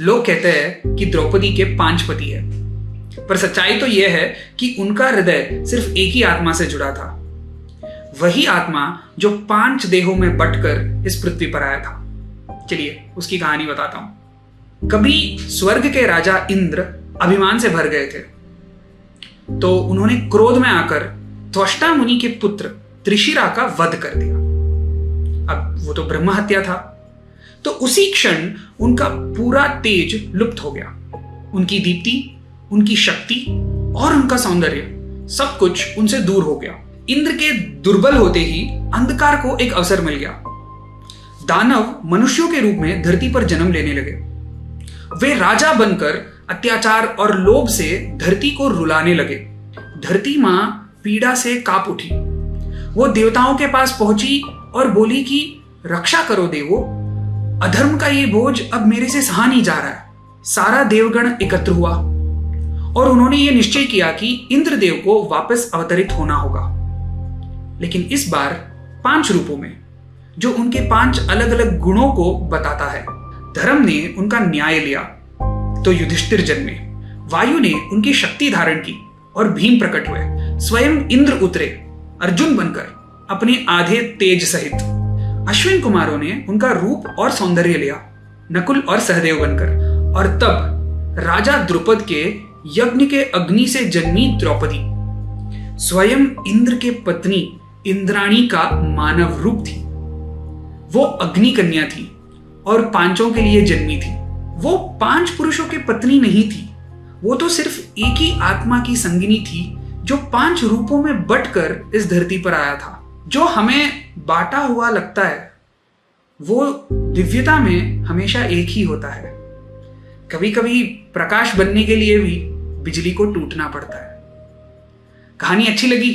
लोग कहते हैं कि द्रौपदी के 5 पति है, पर सच्चाई तो यह है कि उनका हृदय सिर्फ एक ही आत्मा से जुड़ा था, वही आत्मा जो 5 देहों में बंटकर इस पृथ्वी पर आया था। चलिए उसकी कहानी बताता हूं। कभी स्वर्ग के राजा इंद्र अभिमान से भर गए थे, तो उन्होंने क्रोध में आकर त्वष्टा मुनि के पुत्र त्रिशिरा का वध कर दिया। अब वो तो ब्रह्म हत्या था, तो उसी क्षण उनका पूरा तेज लुप्त हो गया। उनकी दीप्ति, उनकी शक्ति और उनका सौंदर्य सब कुछ उनसे दूर हो गया। इंद्र के दुर्बल होते ही अंधकार को एक अवसर मिल गया। दानव मनुष्यों के रूप में धरती पर जन्म लेने लगे। वे राजा बनकर अत्याचार और लोभ से धरती को रुलाने लगे। धरती मां पीड़ा से कांप उठी। वो देवताओं के पास पहुंची और बोली कि रक्षा करो देवो, अधर्म का ये बोझ अब मेरे से सहा नहीं जा रहा है। सारा देवगण एकत्र हुआ और उन्होंने ये निश्चय किया कि इंद्रदेव को वापस अवतरित होना होगा, लेकिन इस बार 5 रूपों में, जो उनके 5 अलग अलग गुणों को बताता है। धर्म ने उनका न्याय लिया तो युधिष्ठिर जन्मे, वायु ने उनकी शक्ति धारण की और भीम प्रकट हुए, स्वयं इंद्र उतरे अर्जुन बनकर अपने आधे तेज सहित। अश्विन कुमारों ने उनका रूप और सौंदर्य लिया, नकुल और सहदेव बनकर। और तब राजा द्रुपद के यज्ञ के अग्नि से जन्मी द्रौपदी स्वयं इंद्र के पत्नी इंद्राणी का मानव रूप थी। वो अग्नि कन्या थी और 5 के लिए जन्मी थी। वो 5 पुरुषों के पत्नी नहीं थी, वो तो सिर्फ एक ही आत्मा की संगिनी थी, जो 5 रूपों में बंटकर इस धरती पर आया था। जो हमें बांटा हुआ लगता है वो दिव्यता में हमेशा एक ही होता है। कभी कभी प्रकाश बनने के लिए भी बिजली को टूटना पड़ता है। कहानी अच्छी लगी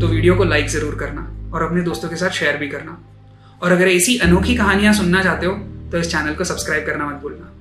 तो वीडियो को लाइक जरूर करना और अपने दोस्तों के साथ शेयर भी करना। और अगर ऐसी अनोखी कहानियां सुनना चाहते हो तो इस चैनल को सब्सक्राइब करना मत भूलना।